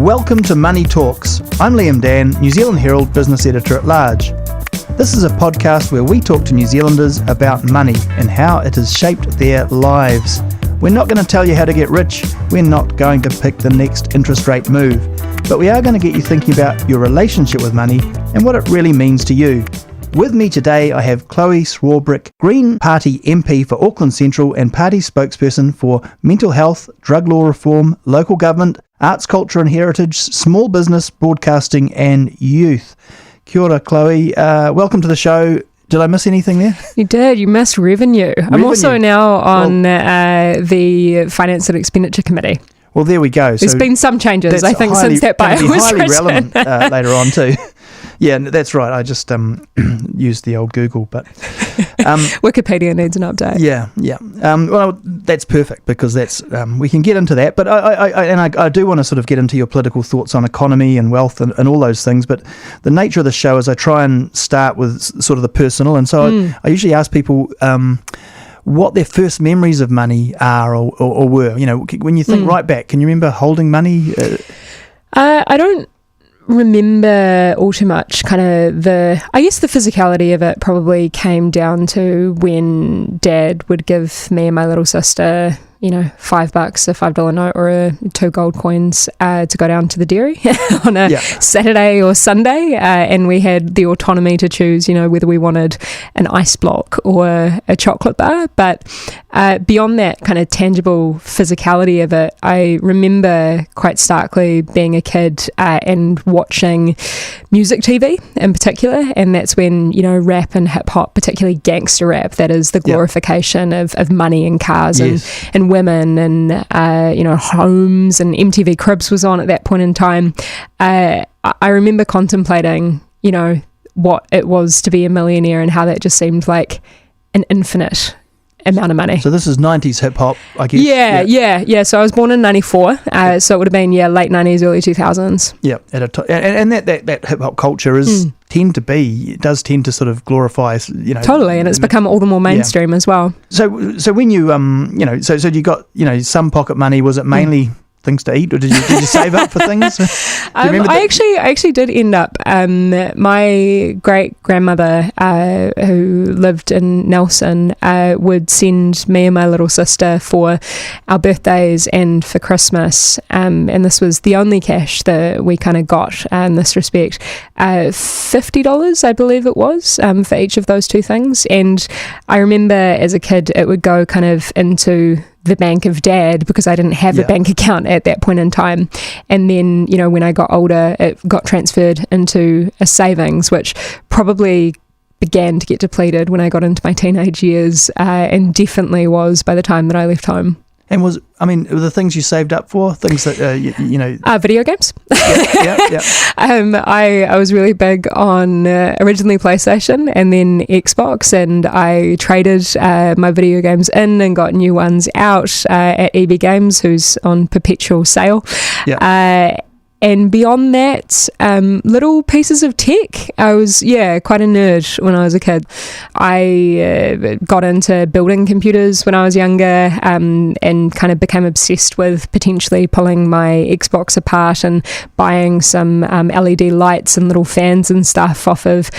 Welcome to Money Talks. I'm Liam Dann, New Zealand Herald Business Editor at Large. This is a podcast where we talk to New Zealanders about money and how it has shaped their lives. We're not going to tell you how to get rich. We're not going to pick the next interest rate move. But we are going to get you thinking about your relationship with money and what it really means to you. With me today, I have Chloe Swarbrick, Green Party MP for Auckland Central and party spokesperson for mental health, drug law reform, local government, arts, culture and heritage, small business, broadcasting and youth. Kia ora, Chloe. Welcome to the show. Did I miss anything there? You did. You missed revenue. I'm also now on the Finance and Expenditure Committee. Well, there we go. There's been some changes, I think, since that bio was highly written. relevant later on too. Yeah, that's right. I just used the old Google, but Wikipedia needs an update. Yeah. Well, that's perfect because that's we can get into that. But I do want to sort of get into your political thoughts on economy and wealth and all those things. But the nature of the show is I try and start with sort of the personal, and so I usually ask people what their first memories of money are or were. You know, when you think right back, can you remember holding money? I don't remember all too much. Kind of the physicality of it probably came down to when Dad would give me and my little sister, $5, a $5 note or 2 gold coins to go down to the dairy on a Saturday or Sunday, and we had the autonomy to choose, whether we wanted an ice block or a chocolate bar. But beyond that kind of tangible physicality of it, I remember quite starkly being a kid and watching music TV in particular, and that's when rap and hip hop, particularly gangster rap, that is the glorification of money and cars and women and homes, and MTV Cribs was on at that point in time. I remember contemplating what it was to be a millionaire and how that just seemed like an infinite amount of money. So this is 90s hip hop, I guess. Yeah. So I was born in 94, so it would have been late 90s, early 2000s. Yeah, and that hip hop culture does tend to sort of glorify, Totally, and it's become all the more mainstream as well. So when you so you got some pocket money, was it mainly things to eat, or did you save up for things? I actually did end up. My great grandmother, who lived in Nelson, would send me and my little sister for our birthdays and for Christmas, and this was the only cash that we kind of got in this respect. $50, I believe it was, for each of those two things. And I remember as a kid, it would go kind of into the bank of Dad because I didn't have a bank account at that point in time. And then, when I got older, it got transferred into a savings, which probably began to get depleted when I got into my teenage years, and definitely was by the time that I left home. And were the things you saved up for things that video games? Yeah. I was really big on originally PlayStation and then Xbox, and I traded my video games in and got new ones out at EB Games, who's on perpetual sale. And beyond that, little pieces of tech. I was, quite a nerd when I was a kid. I got into building computers when I was younger, and kind of became obsessed with potentially pulling my Xbox apart and buying some LED lights and little fans and stuff off of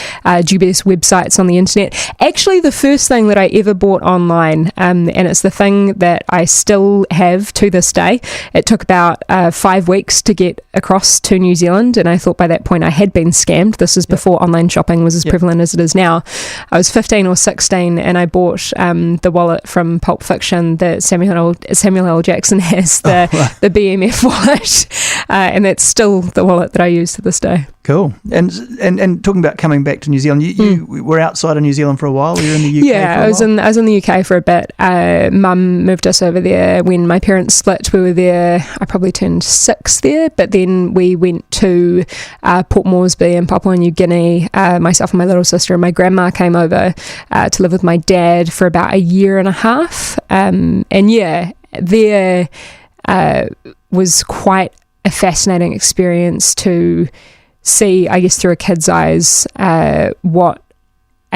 dubious websites on the internet. Actually, the first thing that I ever bought online, and it's the thing that I still have to this day. It took about 5 weeks to get across to New Zealand, and I thought by that point I had been scammed. This is before online shopping was as prevalent as it is now. I was 15 or 16 and I bought the wallet from Pulp Fiction that Samuel L. Jackson has, the BMF wallet, and that's still the wallet that I use to this day. Cool. And talking about coming back to New Zealand, you were outside of New Zealand for a while. You were in the UK. Yeah, I was in the UK for a bit. Mum moved us over there when my parents split. We were there. I probably turned 6 there, but then we went to Port Moresby in Papua New Guinea. Myself and my little sister and my grandma came over to live with my dad for about a year and a half. There was quite a fascinating experience to see, I guess, through a kid's eyes, what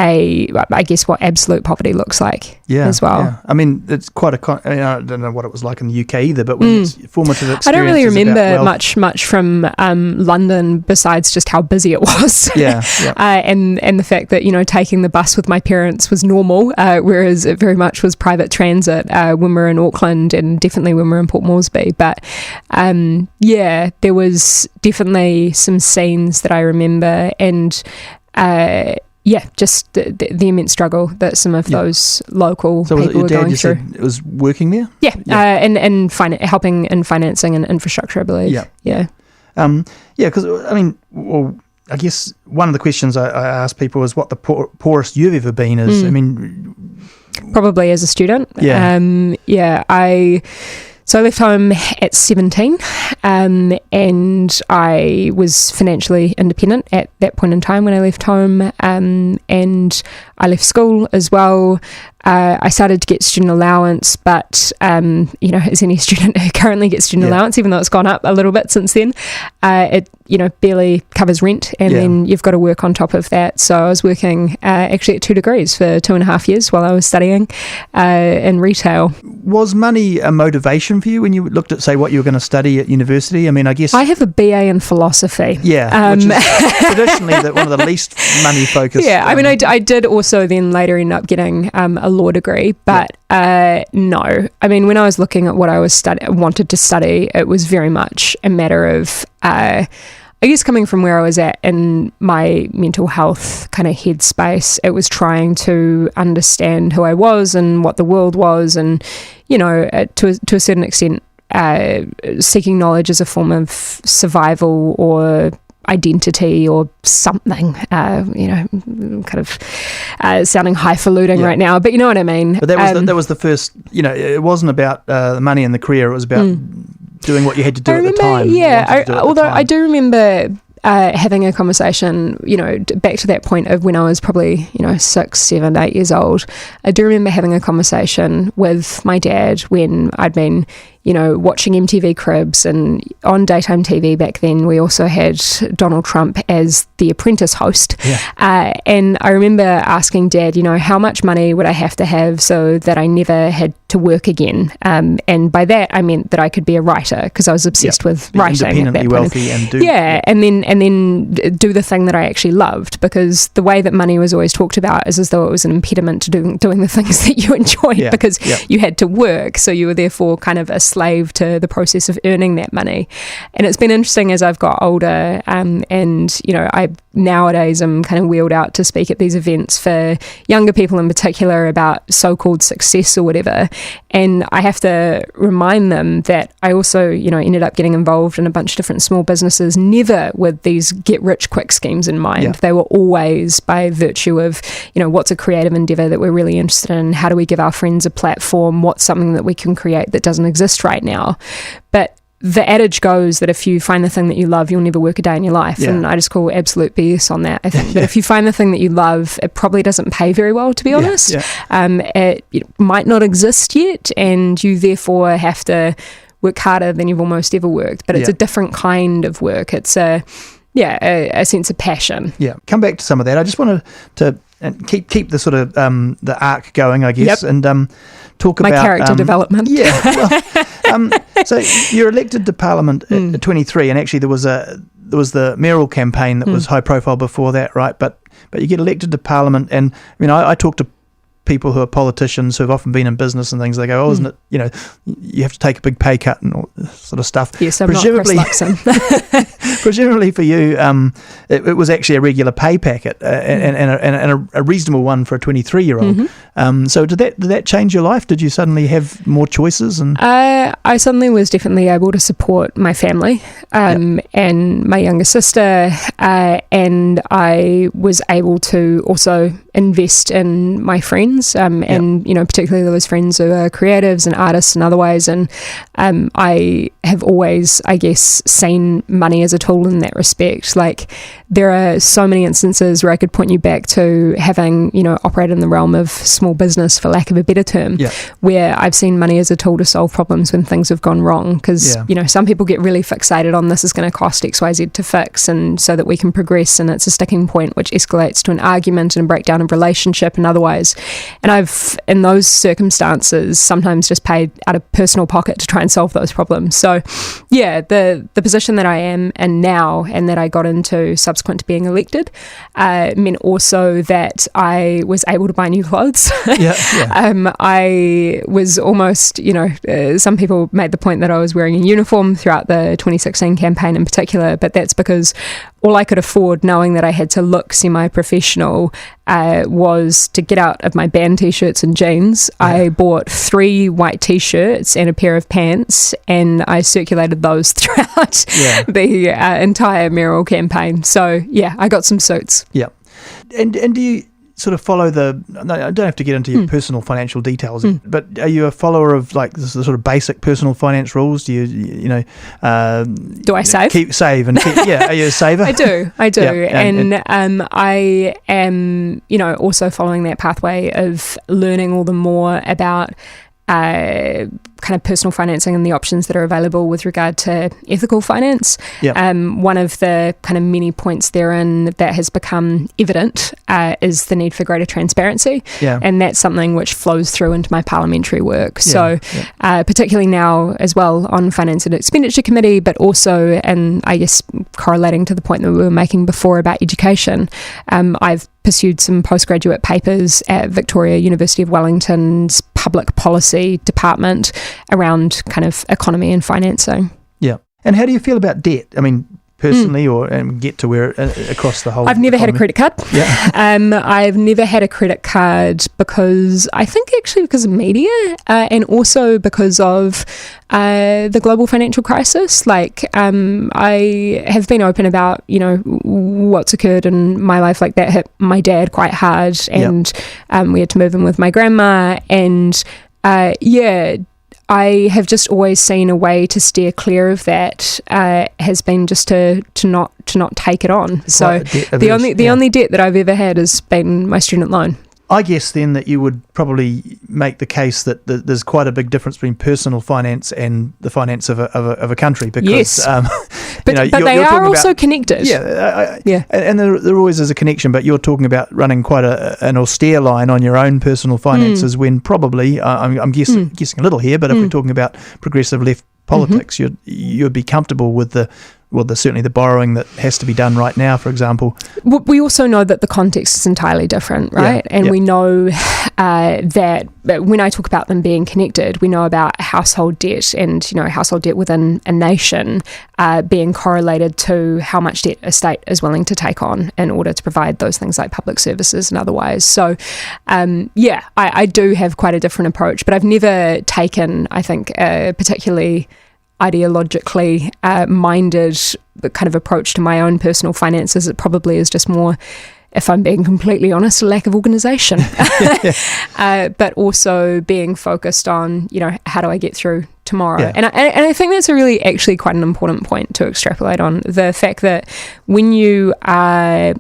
I guess what absolute poverty looks like as well. Yeah. I mean, it's quite I don't know what it was like in the UK either, but when it's formative experiences. I don't really remember much from London besides just how busy it was. And the fact that, taking the bus with my parents was normal, whereas it very much was private transit when we were in Auckland and definitely when we were in Port Moresby. But there was definitely some scenes that I remember, and just the immense struggle that some of those local people were going through. It was working there? And helping in financing and infrastructure, I believe. Because I guess one of the questions I ask people is what the poorest you've ever been is. I mean, probably as a student. So I left home at 17, and I was financially independent at that point in time when I left home, and I left school as well. I started to get student allowance, but, as any student who currently gets student allowance, even though it's gone up a little bit since then, it, barely covers rent, and then you've got to work on top of that. So I was working actually at 2 degrees for 2.5 years while I was studying in retail. Was money a motivation for you when you looked at, say, what you were going to study at university? I mean, I guess... I have a BA in philosophy. Yeah, which is traditionally one of the least money-focused... Yeah, I mean, I did also then later end up getting a law degree, but no. I mean, when I was looking at what I wanted to study, it was very much a matter of... I guess coming from where I was at in my mental health kind of headspace, it was trying to understand who I was and what the world was, and, to a certain extent, seeking knowledge as a form of survival or identity or something, kind of sounding highfalutin right now, but you know what I mean. But that was the first, it wasn't about the money and the career, it was about doing what you had to do at the time. I do remember having a conversation, back to that point of when I was probably, 6, 7, 8 years old. I do remember having a conversation with my dad when I'd been, watching MTV Cribs, and on daytime TV back then we also had Donald Trump as the Apprentice host. And I remember asking Dad, how much money would I have to have so that I never had to work again? And by that I meant that I could be a writer, because I was obsessed with writing. Independently wealthy and do... and then do the thing that I actually loved, because the way that money was always talked about is as though it was an impediment to doing the things that you enjoyed, because you had to work, so you were therefore kind of a slave to the process of earning that money. And it's been interesting as I've got older, and I nowadays am kind of wheeled out to speak at these events for younger people in particular about so-called success or whatever, and I have to remind them that I also ended up getting involved in a bunch of different small businesses, never with these get-rich-quick schemes in mind. They were always by virtue of what's a creative endeavour that we're really interested in, how do we give our friends a platform, what's something that we can create that doesn't exist right now. But the adage goes that if you find the thing that you love, you'll never work a day in your life. And I just call absolute BS on that. I think that if you find the thing that you love, it probably doesn't pay very well, to be honest. It might not exist yet, and you therefore have to work harder than you've almost ever worked. But it's a different kind of work. It's a sense of passion. Come back to some of that. I just wanted to keep the sort of the arc going, I guess, and talk about... My character development. So you're elected to Parliament at 23, and actually there was the mayoral campaign that was high profile before that, right? But you get elected to Parliament, and I talk to people who are politicians who have often been in business and things. They go, isn't it, you have to take a big pay cut and all this sort of stuff. Yes, I'm not Chris Luxon. Presumably for you, it was actually a regular pay packet and a reasonable one for a 23-year-old. So did that change your life? Did you suddenly have more choices? And I suddenly was definitely able to support my family and my younger sister, and I was able to also invest in my friends, and particularly those friends who are creatives and artists and otherwise. And I have always, I guess, seen money as a tool in that respect. Like, there are so many instances where I could point you back to having, operated in the realm of small business, for lack of a better term, where I've seen money as a tool to solve problems when things have gone wrong. Because, some people get really fixated on this is going to cost XYZ to fix, and so that we can progress, and it's a sticking point which escalates to an argument and a breakdown of of relationship and otherwise. And I've, in those circumstances, sometimes just paid out of personal pocket to try and solve those problems. So yeah, the position that I am in now and that I got into subsequent to being elected meant also that I was able to buy new clothes. I was almost, some people made the point that I was wearing a uniform throughout the 2016 campaign in particular, but that's because all I could afford, knowing that I had to look semi-professional, was to get out of my band t-shirts and jeans. Yeah. I bought 3 white t-shirts and a pair of pants, and I circulated those throughout the entire mayoral campaign. So yeah, I got some suits. Yeah. And do you sort of follow I don't have to get into your personal financial details, but are you a follower of like the sort of basic personal finance rules? Do you do I save? Save and keep, are you a saver? I do. Yeah, and I am, also following that pathway of learning all the more about kind of personal financing and the options that are available with regard to ethical finance. Yep. One of the kind of many points therein that has become evident is the need for greater transparency. Yeah. And that's something which flows through into my parliamentary work. So particularly now as well on Finance and Expenditure Committee, but also, and I guess correlating to the point that we were making before about education, I've pursued some postgraduate papers at Victoria University of Wellington's public policy department around kind of economy and financing. Yeah. And how do you feel about debt? I mean, personally, and get to where across the whole I've never had a credit card. Yeah. I've never had a credit card because I think actually because of media and also because of the global financial crisis. Like I have been open about, what's occurred in my life. Like that hit my dad quite hard, and we had to move in with my grandma, and I have just always seen a way to steer clear of that has been just to not take it on. So the only debt that I've ever had has been my student loan. I guess then that you would probably make the case that there's quite a big difference between personal finance and the finance of a country, because but they are also connected. And there always is a connection. But you're talking about running quite an austere line on your own personal finances when probably I'm guessing a little here, but if we're talking about progressive left politics, you'd be comfortable with certainly the borrowing that has to be done right now, for example. We also know that the context is entirely different, right? And we know that when I talk about them being connected, we know about household debt and, household debt within a nation being correlated to how much debt a state is willing to take on in order to provide those things like public services and otherwise. So, I do have quite a different approach, but I've never taken, I think, particularly ideologically minded kind of approach to my own personal finances. It probably is just more, if I'm being completely honest, a lack of organisation, but also being focused on, how do I get through tomorrow? Yeah. And I think that's actually quite an important point to extrapolate on, the fact that when you are,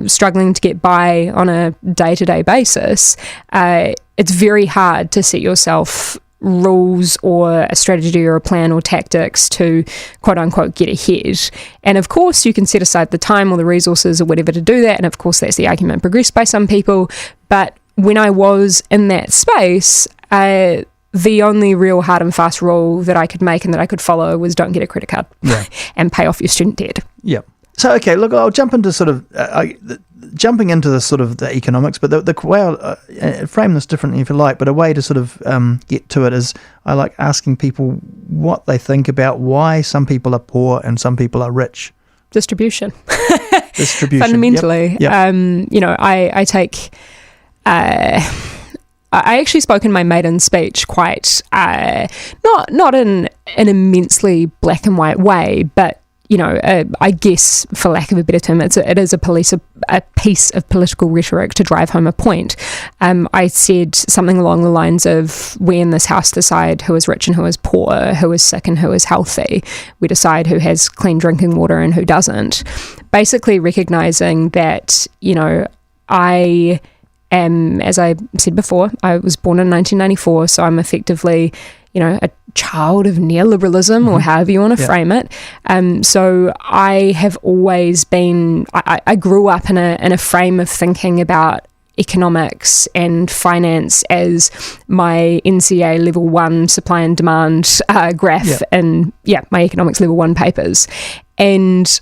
struggling to get by on a day-to-day basis, it's very hard to set yourself rules or a strategy or a plan or tactics to quote unquote get ahead. And of course you can set aside the time or the resources or whatever to do that, and of course that's the argument progressed by some people. But when I was in that space, the only real hard and fast rule that I could make and that I could follow was don't get a credit card and pay off your student debt. Yeah. So, okay, look, I'll jump into sort of jumping into the sort of the economics, but the way I'll frame this differently if you like, but a way to sort of get to it is I like asking people what they think about why some people are poor and some people are rich. Distribution. Fundamentally. Yep. I take... I actually spoke in my maiden speech quite, not in an immensely black and white way, but I guess, for lack of a better term, it is a piece of political rhetoric to drive home a point. I said something along the lines of, we in this house decide who is rich and who is poor, who is sick and who is healthy. We decide who has clean drinking water and who doesn't. Basically recognising that, I am, as I said before, I was born in 1994, so I'm effectively, a child of neoliberalism, or however you want to frame it. So I have always been, I grew up in a frame of thinking about, economics and finance as my NCA level 1 supply and demand graph in my economics level 1 papers. And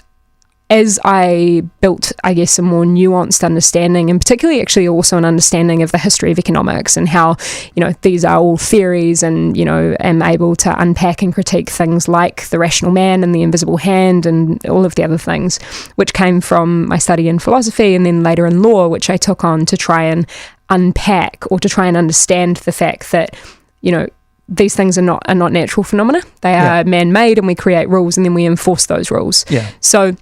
as I built, I guess, a more nuanced understanding, and particularly actually also an understanding of the history of economics and how, these are all theories, and, am able to unpack and critique things like the rational man and the invisible hand and all of the other things, which came from my study in philosophy and then later in law, which I took on to try and unpack or to try and understand the fact that, these things are not natural phenomena. They are man-made, and we create rules and then we enforce those rules. Yeah. So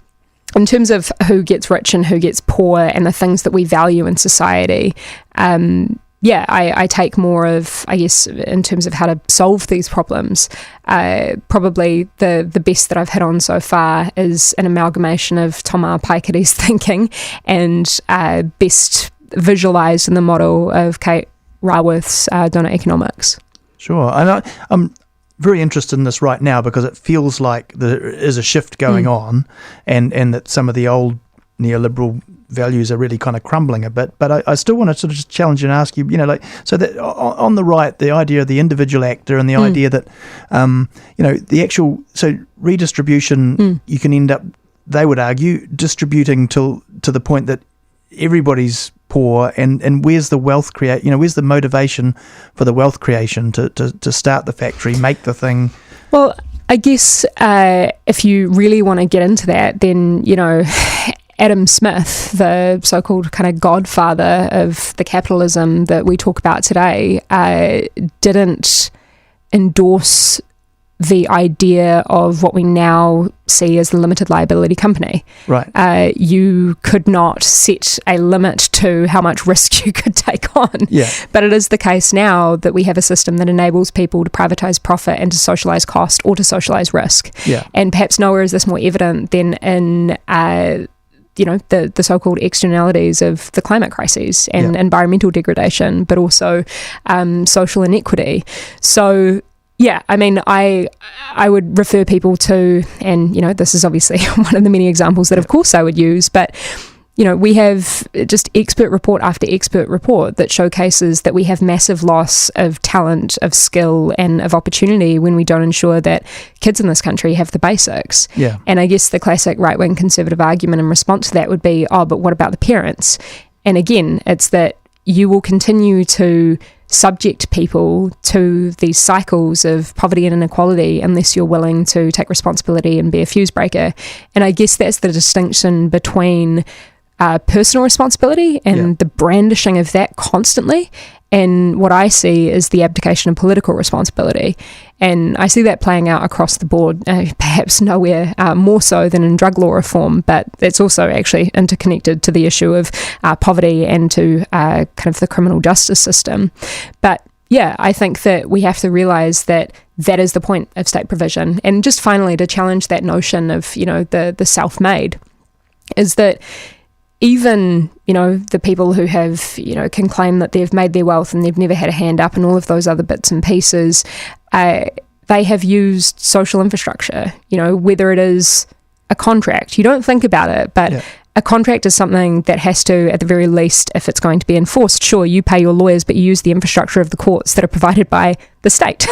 in terms of who gets rich and who gets poor and the things that we value in society, I take more of, I guess, in terms of how to solve these problems. Probably the best that I've hit on so far is an amalgamation of Tom R. Piketty's thinking and best visualised in the model of Kate Raworth's Donut Economics. Sure. And I'm very interested in this right now because it feels like there is a shift going on, and that some of the old neoliberal values are really kind of crumbling a bit. But I still want to sort of just challenge you and ask you, so that on the right, the idea of the individual actor and the idea that, the actual, so redistribution, you can end up, they would argue, distributing to the point that everybody's poor, and where's the wealth where's the motivation for the wealth creation to start the factory, make the thing? Well, I guess if you really want to get into that, then Adam Smith, the so-called kind of godfather of the capitalism that we talk about today, didn't endorse the idea of what we now see as the limited liability company. Right. You could not set a limit to how much risk you could take on. Yeah. But it is the case now that we have a system that enables people to privatize profit and to socialize cost or to socialize risk. Yeah. And perhaps nowhere is this more evident than in the so-called externalities of the climate crises and environmental degradation, but also social inequity. So I mean, I would refer people to, and, this is obviously one of the many examples that, of course, I would use, but, we have just expert report after expert report that showcases that we have massive loss of talent, of skill, and of opportunity when we don't ensure that kids in this country have the basics. Yeah. And I guess the classic right-wing conservative argument in response to that would be, but what about the parents? And again, it's that you will continue to subject people to these cycles of poverty and inequality unless you're willing to take responsibility and be a fuse breaker. And I guess that's the distinction between personal responsibility and the brandishing of that constantly, and what I see is the abdication of political responsibility. And I see that playing out across the board, perhaps nowhere more so than in drug law reform, but it's also actually interconnected to the issue of poverty and to kind of the criminal justice system. But I think that we have to realise that that is the point of state provision. And just finally, to challenge that notion of, the self-made, is that even, the people who have, can claim that they've made their wealth and they've never had a hand up and all of those other bits and pieces, they have used social infrastructure, whether it is a contract. You don't think about it, but a contract is something that has to, at the very least, if it's going to be enforced, sure, you pay your lawyers, but you use the infrastructure of the courts that are provided by the state.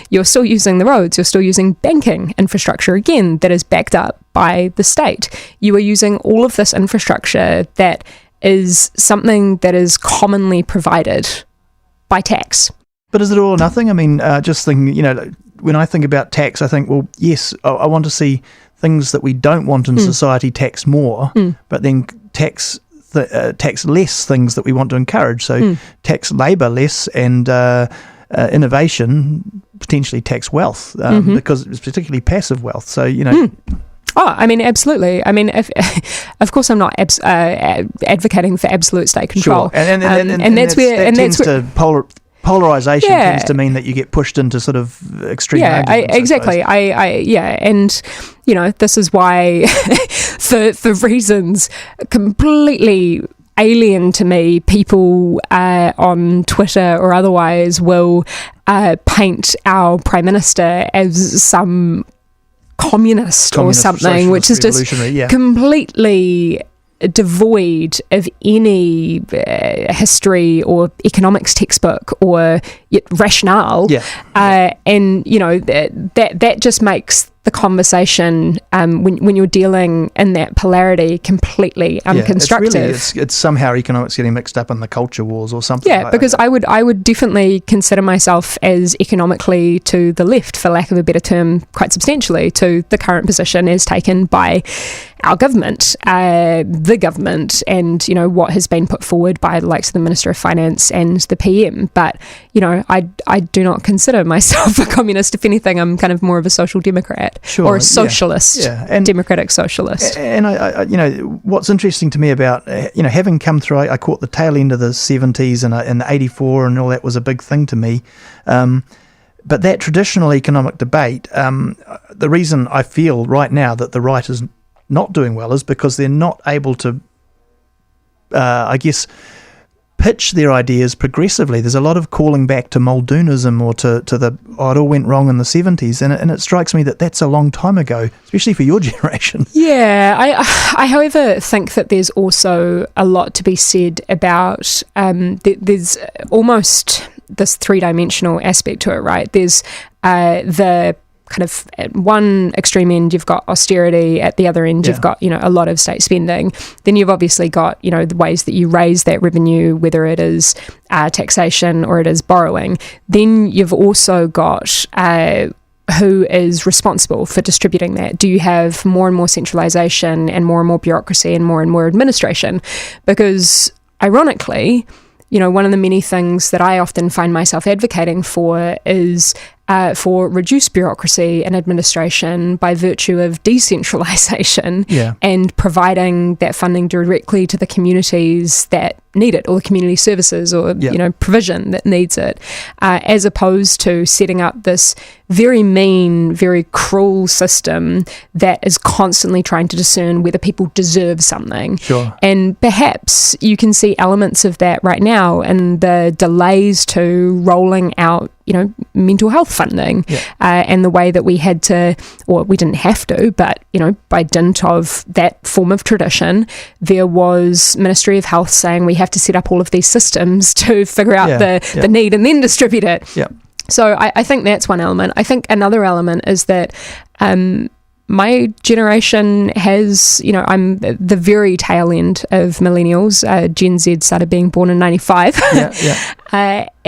You're still using the roads, you're still using banking infrastructure, again, that is backed up by the state. You are using all of this infrastructure that is something that is commonly provided by tax. But is it all or nothing? I mean, just thinking, when I think about tax, I think, well, yes, I want to see things that we don't want in society tax more, but then tax less things that we want to encourage. So tax labour less and innovation, potentially tax wealth, because it's particularly passive wealth. So, Oh, I mean, absolutely. I mean, of course, I'm not advocating for absolute state control. Sure. And that's where polarization tends to mean that you get pushed into sort of extreme arguments. Exactly. And this is why, for reasons completely alien to me, people on Twitter or otherwise will paint our Prime Minister as some communist or something, which is just completely devoid of any history or economics textbook or rationale. And that just makes the conversation when you're dealing in that polarity completely unconstructive. It's somehow economics getting mixed up in the culture wars or something. Because I would definitely consider myself as economically to the left, for lack of a better term, quite substantially to the current position as taken by our government, the government, and what has been put forward by the likes of the Minister of Finance and the PM. But I do not consider myself a communist. If anything, I'm kind of more of a social democrat. Or a socialist, and democratic socialist. And I what's interesting to me about having come through, I caught the tail end of the 70s and the 84 and all that was a big thing to me. But that traditional economic debate, the reason I feel right now that the right is not doing well is because they're not able to, pitch their ideas progressively. There's a lot of calling back to Muldoonism or to the it all went wrong in the 70s, and it strikes me that that's a long time ago, especially for your generation. I however think that there's also a lot to be said about there's almost this three-dimensional aspect to it, right? There's the kind of at one extreme end you've got austerity, at the other end you've got a lot of state spending. Then you've obviously got the ways that you raise that revenue, whether it is taxation or it is borrowing. Then you've also got who is responsible for distributing that. Do you have more and more centralization and more bureaucracy and more administration? Because ironically, one of the many things that I often find myself advocating for is for reduced bureaucracy and administration by virtue of decentralization and providing that funding directly to the communities that need it, or the community services or provision that needs it, as opposed to setting up this very mean, very cruel system that is constantly trying to discern whether people deserve something. And perhaps you can see elements of that right now in the delays to rolling out mental health funding, and the way that we had to, or we didn't have to, but by dint of that form of tradition, there was Ministry of Health saying we have to set up all of these systems to figure out the need and then distribute it. So I think that's one element. I think another element is that my generation has, I'm the very tail end of millennials. Gen Z started being born in 95.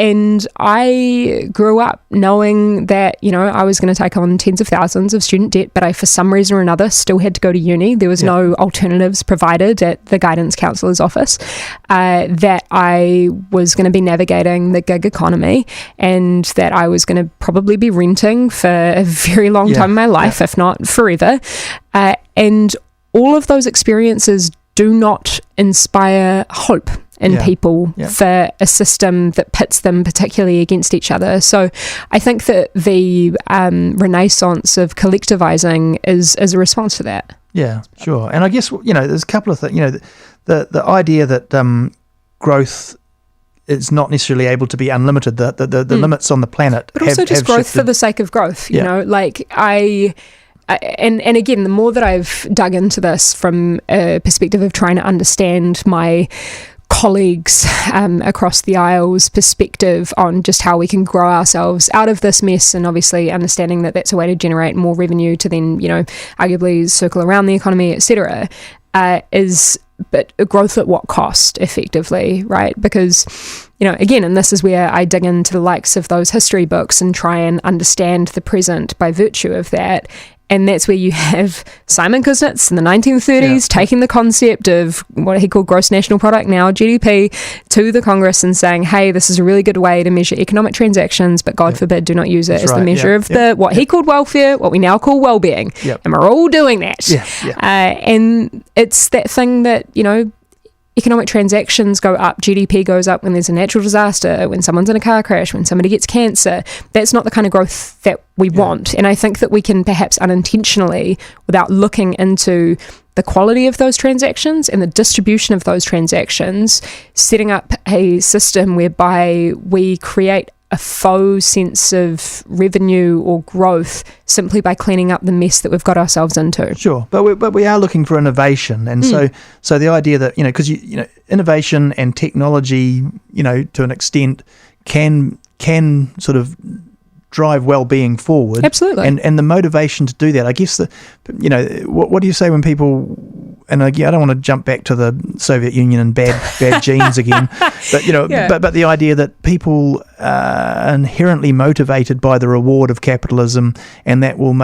And I grew up knowing that, I was going to take on tens of thousands of student debt, but I, for some reason or another, still had to go to uni. There was no alternatives provided at the guidance counsellor's office, that I was going to be navigating the gig economy, and that I was going to probably be renting for a very long time in my life, if not forever. And all of those experiences do not inspire hope in people for a system that pits them particularly against each other. So I think that the renaissance of collectivizing is a response to that. Yeah, sure. And I guess, there's a couple of things, the idea that growth is not necessarily able to be unlimited, the limits on the planet but also just growth shifted for the sake of growth, and again, the more that I've dug into this from a perspective of trying to understand my colleagues across the aisle's perspective on just how we can grow ourselves out of this mess, and obviously understanding that that's a way to generate more revenue to then, arguably circle around the economy, etc., but growth at what cost, effectively, right? Because, again, and this is where I dig into the likes of those history books and try and understand the present by virtue of that. And that's where you have Simon Kuznets in the 1930s taking the concept of what he called gross national product, now GDP, to the Congress and saying, hey, this is a really good way to measure economic transactions, but God forbid, do not use it as the measure of what he called welfare, what we now call well-being. And we're all doing that. And it's that thing that, economic transactions go up, GDP goes up when there's a natural disaster, when someone's in a car crash, when somebody gets cancer. That's not the kind of growth that we want. And I think that we can perhaps unintentionally, without looking into the quality of those transactions and the distribution of those transactions, setting up a system whereby we create a faux sense of revenue or growth simply by cleaning up the mess that we've got ourselves into. Sure, but we are looking for innovation, and so the idea that because innovation and technology, to an extent, can sort of drive well-being forward. Absolutely. And the motivation to do that, I guess, what do you say when people, and again, I don't want to jump back to the Soviet Union and bad genes again, but but the idea that people are inherently motivated by the reward of capitalism, and that will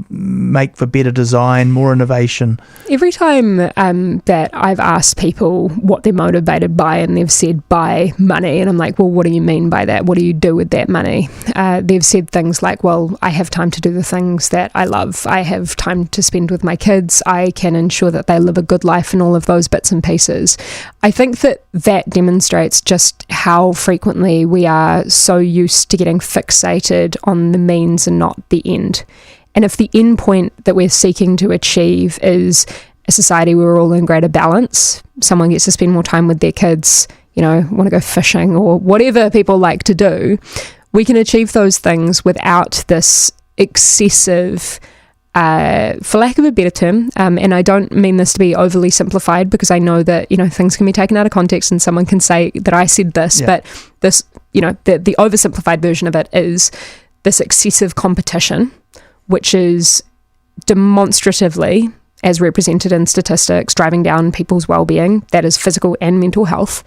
make for better design, more innovation. Every time that I've asked people what they're motivated by, and they've said by money, and I'm like, well, what do you mean by that? What do you do with that money? They've said things like, well, I have time to do the things that I love. I have time to spend with my kids. I can ensure that they live a good life, and all of those bits and pieces. I think that demonstrates just how frequently we are so used to getting fixated on the means and not the end. And if the end point that we're seeking to achieve is a society where we're all in greater balance, someone gets to spend more time with their kids, want to go fishing or whatever people like to do, we can achieve those things without this excessive, for lack of a better term, and I don't mean this to be overly simplified, because I know that, things can be taken out of context and someone can say that I said this, but this, the oversimplified version of it is this excessive competition, which is demonstratively, as represented in statistics, driving down people's well-being, that is physical and mental health.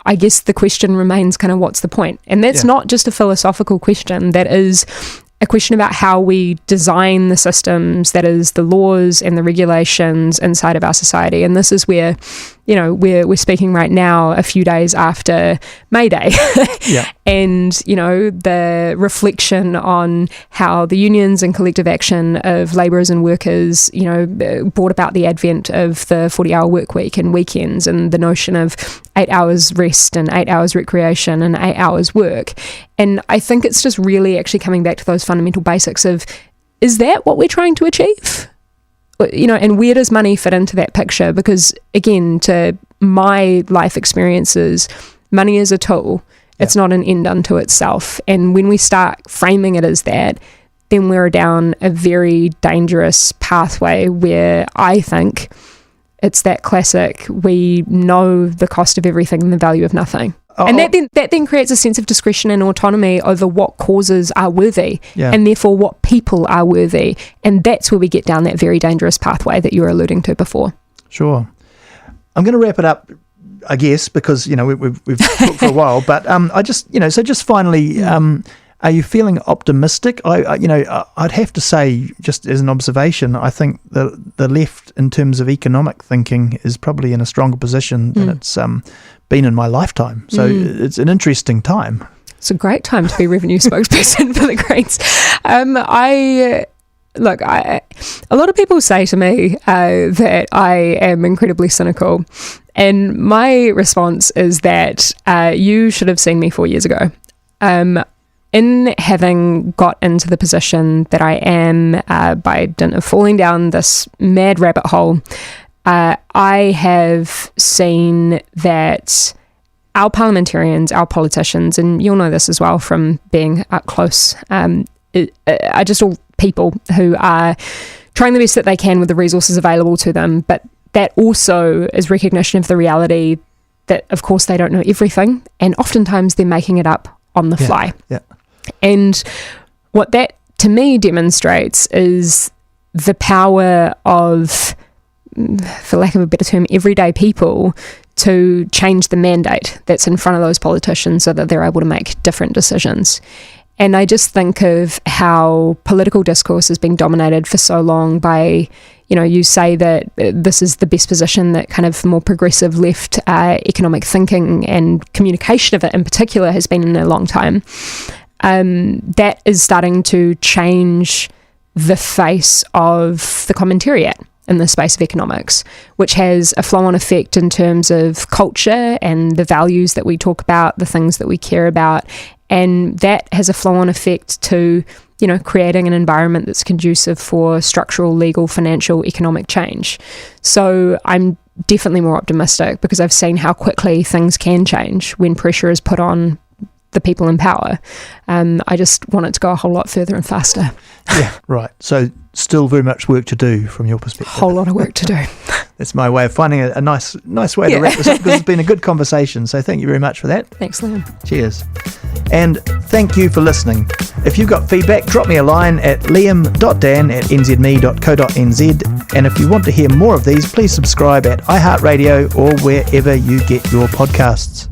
I guess the question remains kind of what's the point? And that's not just a philosophical question. That is a question about how we design the systems, that is the laws and the regulations inside of our society. And this is where, we're speaking right now a few days after May Day. And, the reflection on how the unions and collective action of labourers and workers, brought about the advent of the 40-hour work week and weekends, and the notion of 8 hours rest and 8 hours recreation and 8 hours work. And I think it's just really actually coming back to those fundamental basics of, is that what we're trying to achieve? And where does money fit into that picture? Because again, to my life experiences, money is a tool. It's not an end unto itself. And when we start framing it as that, then we're down a very dangerous pathway where I think it's that classic, we know the cost of everything and the value of nothing. And that then creates a sense of discretion and autonomy over what causes are worthy, and therefore what people are worthy. And that's where we get down that very dangerous pathway that you were alluding to before. Sure. I'm going to wrap it up, I guess, because we've talked for a while. But I just so just finally, are you feeling optimistic? I'd have to say, just as an observation, I think the left, in terms of economic thinking, is probably in a stronger position than it's been in my lifetime. So it's an interesting time. It's a great time to be revenue spokesperson for the Greens. A lot of people say to me that I am incredibly cynical, and my response is that you should have seen me 4 years ago. In having got into the position that I am by dint of falling down this mad rabbit hole, I have seen that our parliamentarians, our politicians, and you'll know this as well from being up close, are just all people who are trying the best that they can with the resources available to them. But that also is recognition of the reality that, of course, they don't know everything, and oftentimes they're making it up on the fly. And what that, to me, demonstrates is the power of, for lack of a better term, everyday people to change the mandate that's in front of those politicians so that they're able to make different decisions. And I just think of how political discourse has been dominated for so long by, you say that this is the best position that kind of more progressive left economic thinking and communication of it in particular has been in a long time. That is starting to change the face of the commentariat in the space of economics, which has a flow-on effect in terms of culture and the values that we talk about, the things that we care about, and that has a flow-on effect to, creating an environment that's conducive for structural, legal, financial, economic change. So I'm definitely more optimistic because I've seen how quickly things can change when pressure is put on the people in power. I just want it to go a whole lot further and faster. Yeah, right. So still very much work to do from your perspective. Whole lot of work to do. That's my way of finding a nice way to wrap this up, because it's been a good conversation. So thank you very much for that. Thanks, Liam. Cheers. And thank you for listening. If you've got feedback, drop me a line at liam.dan@nzme.co.nz. And if you want to hear more of these, please subscribe at iHeartRadio or wherever you get your podcasts.